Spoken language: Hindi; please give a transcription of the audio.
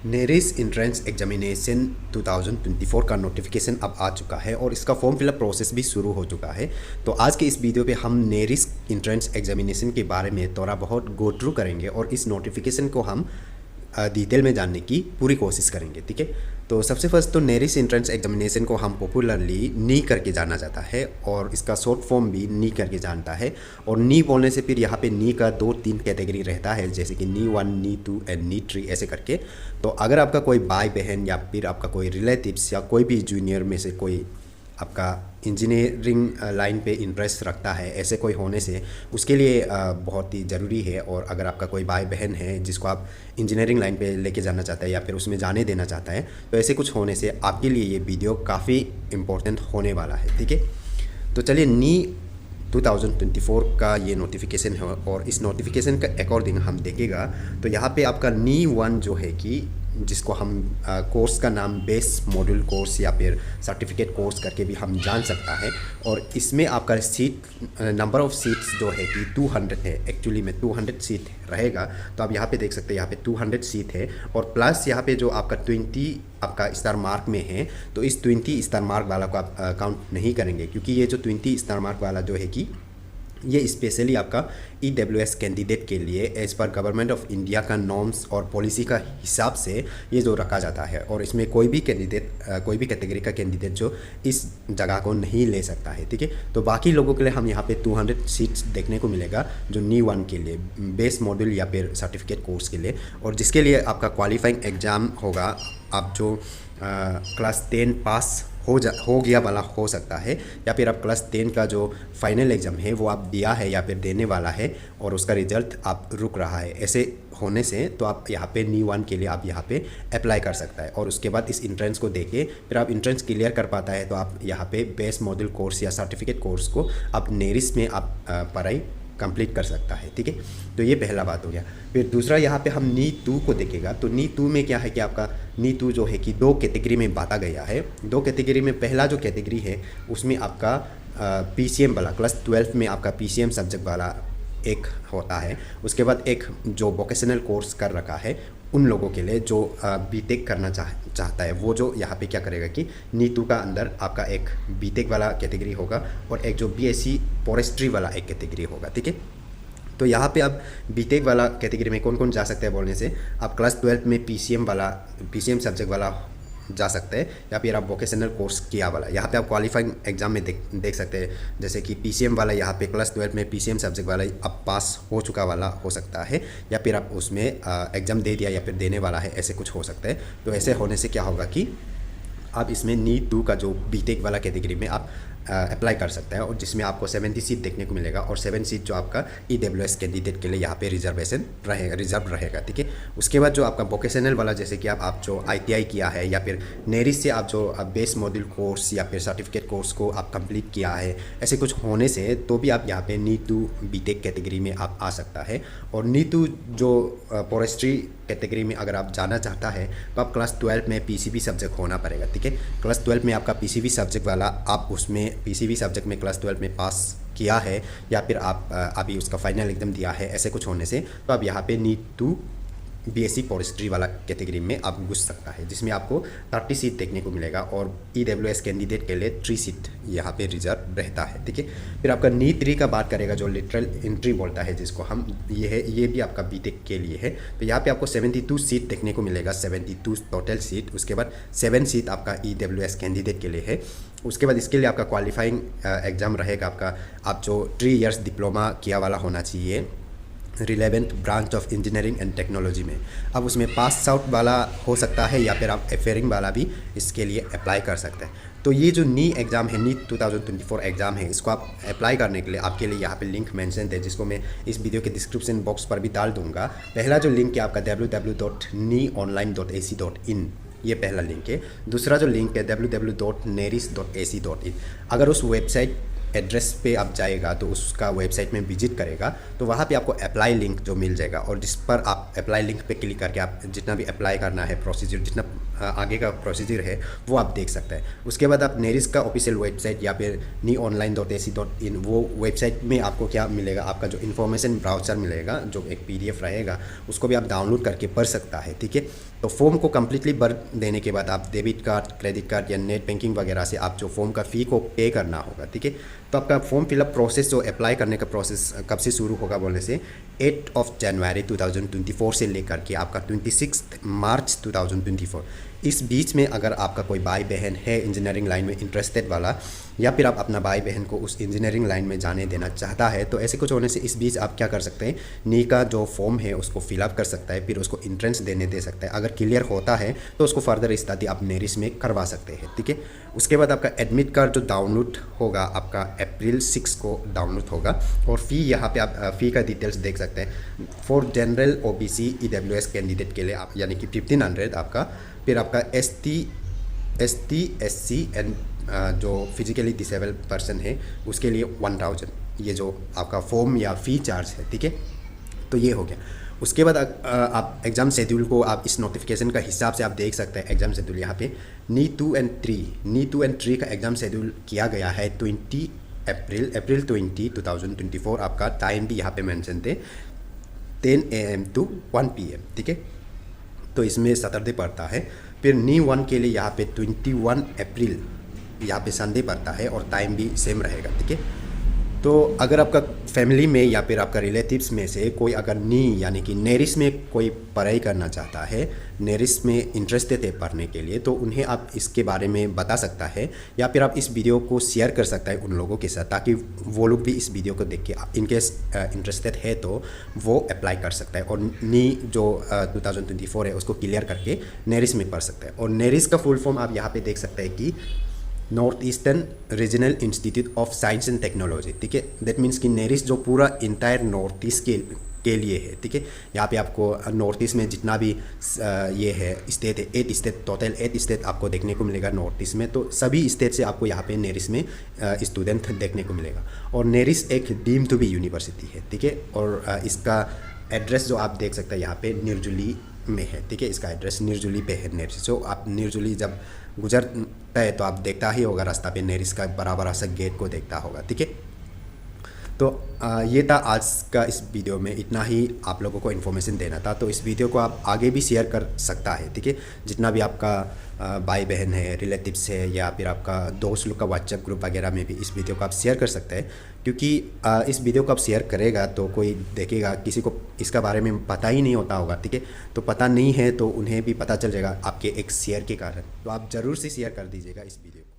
नेरिस एंट्रेंस एग्जामिनेशन 2024 का नोटिफिकेशन अब आ चुका है और इसका फॉर्म फिलअप प्रोसेस भी शुरू हो चुका है। तो आज के इस वीडियो पे हम नेरिस एंट्रेंस एग्जामिनेशन के बारे में थोड़ा बहुत गो थ्रू करेंगे और इस नोटिफिकेशन को हम डिटेल में जानने की पूरी कोशिश करेंगे। ठीक है, तो सबसे फर्स्ट तो नेरिस एंट्रेंस एग्जामिनेशन को हम पॉपुलरली नी करके जाना जाता है और इसका शॉर्ट फॉर्म भी नी करके जानता है। और नी बोलने से फिर यहाँ पे नी का 2-3 कैटेगरी रहता है, जैसे कि नी 1, नी 2 एंड नी 3 ऐसे करके। तो अगर आपका कोई भाई बहन या फिर आपका कोई रिलेटिव्स या कोई भी जूनियर में से कोई आपका इंजीनियरिंग लाइन पे इंटरेस्ट रखता है, ऐसे कोई होने से उसके लिए बहुत ही ज़रूरी है। और अगर आपका कोई भाई बहन है जिसको आप इंजीनियरिंग लाइन पे लेके जाना चाहता है या फिर उसमें जाने देना चाहता है, तो ऐसे कुछ होने से आपके लिए ये वीडियो काफ़ी इम्पोर्टेंट होने वाला है। ठीक है, तो चलिए नी 2024 का ये नोटिफिकेशन है और इस नोटिफिकेशन का अकॉर्डिंग हम देखेगा तो यहाँ पे आपका नी 1 जो है कि जिसको हम कोर्स का नाम बेस मॉड्यूल कोर्स या फिर सर्टिफिकेट कोर्स करके भी हम जान सकता है। और इसमें आपका सीट नंबर ऑफ सीट्स जो है कि 200 है, एक्चुअली में 200 सीट रहेगा। तो आप यहाँ पे देख सकते हैं, यहाँ पे 200 सीट है और प्लस यहाँ पे जो आपका 20 आपका स्टार मार्क में है, तो इस 20 स्टार मार्क वाला को आप काउंट नहीं करेंगे, क्योंकि ये जो 20 स्टार मार्क वाला जो है कि ये स्पेशली आपका EWS कैंडिडेट के लिए as per government of India का नॉर्म्स और पॉलिसी का हिसाब से ये जो रखा जाता है। और इसमें कोई भी कैंडिडेट कोई भी कैटेगरी का कैंडिडेट जो इस जगह को नहीं ले सकता है। ठीक है, तो बाकी लोगों के लिए हम यहाँ पे 200 सीट्स देखने को मिलेगा जो नी 1 के लिए बेस मॉड्यूल या फिर सर्टिफिकेट कोर्स के लिए, और जिसके लिए आपका क्वालिफाइंग एग्ज़ाम होगा। आप जो क्लास 10 पास हो गया वाला हो सकता है, या फिर आप क्लास 10 का जो फाइनल एग्ज़ाम है वो आप दिया है या फिर देने वाला है और उसका रिजल्ट आप रुक रहा है। ऐसे होने से तो आप यहाँ पे नी 1 के लिए आप यहाँ पे अप्लाई कर सकता है। और उसके बाद इस इंट्रेंस को देके फिर आप इंट्रेंस क्लियर कर पाता है तो आप यहाँ पे बेस मॉड्यूल कोर्स या सर्टिफिकेट कोर्स को आप नेरिस में आप पढ़ाई कंप्लीट कर सकता है। ठीक है, तो ये पहला बात हो गया। फिर दूसरा यहाँ पे हम नी 2 को देखेगा तो नी 2 में क्या है कि आपका नी 2 जो है कि 2 कैटेगरी में बांटा गया है। 2 कैटेगरी में पहला जो कैटेगरी है उसमें आपका PCM वाला क्लास 12 में आपका PCM सब्जेक्ट वाला एक होता है। उसके बाद एक जो वोकेशनल कोर्स कर रखा है उन लोगों के लिए जो बीटेक करना चाहता है, वो जो यहाँ पे क्या करेगा कि नी 2 का अंदर आपका एक बीटेक वाला कैटेगरी होगा और एक जो BSc फॉरेस्ट्री वाला एक कैटेगरी होगा। ठीक है, तो यहाँ पे आप बीटेक वाला कैटेगरी में कौन कौन जा सकते हैं बोलने से, आप क्लास 12 में PCM सब्जेक्ट वाला जा सकते हैं या फिर आप वोकेशनल कोर्स किया वाला। यहाँ पे आप क्वालिफाइंग एग्जाम में देख सकते हैं, जैसे कि PCM वाला यहाँ पे क्लास 12 में PCM सब्जेक्ट वाला आप पास हो चुका वाला हो सकता है, या फिर आप उसमें एग्ज़ाम दे दिया या फिर देने वाला है, ऐसे कुछ हो सकता है। तो ऐसे होने से क्या होगा कि आप इसमें नी 2 का जो बीटेक वाला कैटेगरी में आप अप्लाई कर सकते हैं और जिसमें आपको 70 सीट देखने को मिलेगा और 7 सीट जो आपका EWS कैंडिडेट के लिए यहाँ पे रिजर्व रहेगा। ठीक है, उसके बाद जो आपका वोकेशनल वाला, जैसे कि आप जो ITI किया है या फिर नेरिस से आप जो बेस मॉड्यूल कोर्स या फिर सर्टिफिकेट कोर्स को आप कंप्लीट किया है, ऐसे कुछ होने से तो भी आप यहाँ पे नी 2 बीटेक कैटेगरी में आप आ सकता है। और नी 2 जो फॉरेस्ट्री कैटेगरी में अगर आप जाना चाहता है तो आप क्लास 12 में PCB सब्जेक्ट होना पड़ेगा। ठीक है, क्लास 12 में आपका PCB सब्जेक्ट वाला, आप उसमें PCB सब्जेक्ट में क्लास 12 में पास किया है या फिर आप अभी उसका फाइनल एग्जाम दिया है, ऐसे कुछ होने से तो आप यहाँ पे नी 2 BSc फॉरेस्ट्री वाला कैटेगरी में आप घुस सकता है, जिसमें आपको 30 सीट देखने को मिलेगा और EWS कैंडिडेट के लिए 3 सीट यहाँ पे रिजर्व रहता है। ठीक है, फिर आपका नी 3 का बात करेगा जो लिटरल एंट्री बोलता है जिसको हम, ये भी आपका बीटेक के लिए है। तो यहाँ पे आपको 72 सीट देखने को मिलेगा, 72 टोटल सीट। उसके बाद 7 सीट आपका EWS कैंडिडेट के लिए है। उसके बाद इसके लिए आपका क्वालिफाइंग एग्ज़ाम रहेगा आपका, आप जो 3 इयर्स डिप्लोमा किया वाला होना चाहिए relevant branch of engineering and technology में। अब उसमें पास आउट वाला हो सकता है या फिर आप अफेयरिंग वाला भी इसके लिए अप्लाई कर सकते हैं। तो ये जो नी एग्ज़ाम है, नी 2024 एग्ज़ाम है, इसको आप अप्लाई करने के लिए आपके लिए यहाँ पे लिंक मेंशन है, जिसको मैं इस वीडियो के डिस्क्रिप्शन बॉक्स पर भी डाल दूँगा। पहला जो लिंक है आपका www.neonline.ac.in, ये पहला लिंक है। दूसरा जो लिंक है www.neris.ac.in। अगर उस वेबसाइट एड्रेस पे आप जाएगा तो उसका वेबसाइट में विजिट करेगा तो वहाँ पे आपको अप्लाई लिंक जो मिल जाएगा और जिस पर आप अप्लाई लिंक पे क्लिक करके आप जितना भी अप्लाई करना है प्रोसीजर, जितना आगे का प्रोसीजर है वो आप देख सकते हैं। उसके बाद आप नेरिस का ऑफिशियल वेबसाइट या फिर neonline.ac.in वो वेबसाइट में आपको क्या मिलेगा, आपका जो इन्फॉर्मेशन ब्राउचर मिलेगा, जो एक PDF रहेगा, उसको भी आप डाउनलोड करके पढ़ सकता है। ठीक है, तो फॉर्म को कम्प्लीटली भर देने के बाद आप डेबिट कार्ड, क्रेडिट कार्ड या नेट बैंकिंग वगैरह से आप जो फॉर्म का फ़ी को पे करना होगा। ठीक है, तो आपका फॉर्म फिलअप प्रोसेस, जो अप्लाई करने का प्रोसेस कब से शुरू होगा बोलने से 8 जनवरी 2024 से लेकर के आपका 26 मार्च 2024, इस बीच में अगर आपका कोई भाई बहन है इंजीनियरिंग लाइन में इंटरेस्टेड वाला, या फिर आप अपना भाई बहन को उस इंजीनियरिंग लाइन में जाने देना चाहता है, तो ऐसे कुछ होने से इस बीच आप क्या कर सकते हैं, नी का जो फॉर्म है उसको फिलअप कर सकता है, फिर उसको इंट्रेंस देने दे सकता है। अगर क्लियर होता है तो उसको फर्दर स्टडी आप नेरिस में करवा सकते हैं। ठीक है, उसके बाद आपका एडमिट कार्ड जो डाउनलोड होगा आपका अप्रैल 6 को डाउनलोड होगा। और फ़ी यहाँ पे आप फ़ी का डिटेल्स देख सकते हैं। For general OBC EWS candidate के लिए आप यानी कि 1500 आपका, फिर आपका ST SC एंड जो फिजिकली डिसेबल पर्सन है उसके लिए 1000, ये जो आपका फॉर्म या फ़ी चार्ज है। ठीक है, तो ये हो गया। उसके बाद आप एग्ज़ाम शेड्यूल को आप इस नोटिफिकेशन का हिसाब से आप देख सकते हैं। एग्ज़ाम शेड्यूल यहाँ पे नी 2 एंड 3 का एग्ज़ाम शेड्यूल किया गया है 20 अप्रैल 20 2024। आपका टाइम भी यहाँ पे मेंशन थे 10 AM to 1 PM। ठीक है, तो इसमें सैटरडे पड़ता है। फिर नी 1 के लिए यहाँ पे 21 अप्रैल यहाँ पे संडे पड़ता है और टाइम भी सेम रहेगा। ठीक है, तो अगर आपका फैमिली में या फिर आपका रिलेटिव्स में से कोई अगर नी यानी कि नेरिस में कोई पढ़ाई करना चाहता है, नेरिस में इंटरेस्टेड है पढ़ने के लिए, तो उन्हें आप इसके बारे में बता सकता है, या फिर आप इस वीडियो को शेयर कर सकता है उन लोगों के साथ, ताकि वो लोग भी इस वीडियो को देख के इनकेस इंटरेस्टेड है तो वो अप्लाई कर सकता है और नी जो 2024 है उसको क्लियर करके नेरिस में पढ़ सकता है। और नेरिस का फुल फॉर्म आप यहाँ पे देख सकते हैं कि north eastern regional institute of science and technology. ठीक है, दैट मीन्स कि नेरिस जो पूरा इंटायर नॉर्थ ईस्ट के लिए है। ठीक है, यहाँ पे आपको नॉर्थ ईस्ट में जितना भी ये है स्टेट है, 8 स्टेट, टोटल 8 स्टेट आपको देखने को मिलेगा नॉर्थ ईस्ट में। तो सभी स्टेट से आपको यहाँ पे नेरिस में स्टूडेंट देखने को मिलेगा। और नेरिस एक डीम टू बी यूनिवर्सिटी है। ठीक है, और इसका एड्रेस जो आप देख सकते हैं यहाँ पे निर्जुली में है। ठीक है, इसका एड्रेस निर्जुली पे है नेरिस। जो आप निर्जुली जब गुजरता है तो आप देखता ही होगा रास्ता पे नेरिस का बड़ा बड़ा सा गेट को देखता होगा। ठीक है, तो ये था आज का इस वीडियो में, इतना ही आप लोगों को इन्फॉर्मेशन देना था। तो इस वीडियो को आप आगे भी शेयर कर सकता है। ठीक है, जितना भी आपका भाई बहन है, रिलेटिव्स है, या फिर आपका दोस्त लोग का व्हाट्सएप ग्रुप वगैरह में भी इस वीडियो को आप शेयर कर सकते हैं। क्योंकि इस वीडियो को आप शेयर करेगा तो कोई देखेगा, किसी को इसका बारे में पता ही नहीं होता होगा। ठीक है, तो पता नहीं है तो उन्हें भी पता चल जाएगा आपके एक शेयर के कारण। तो आप ज़रूर से शेयर कर दीजिएगा इस वीडियो को।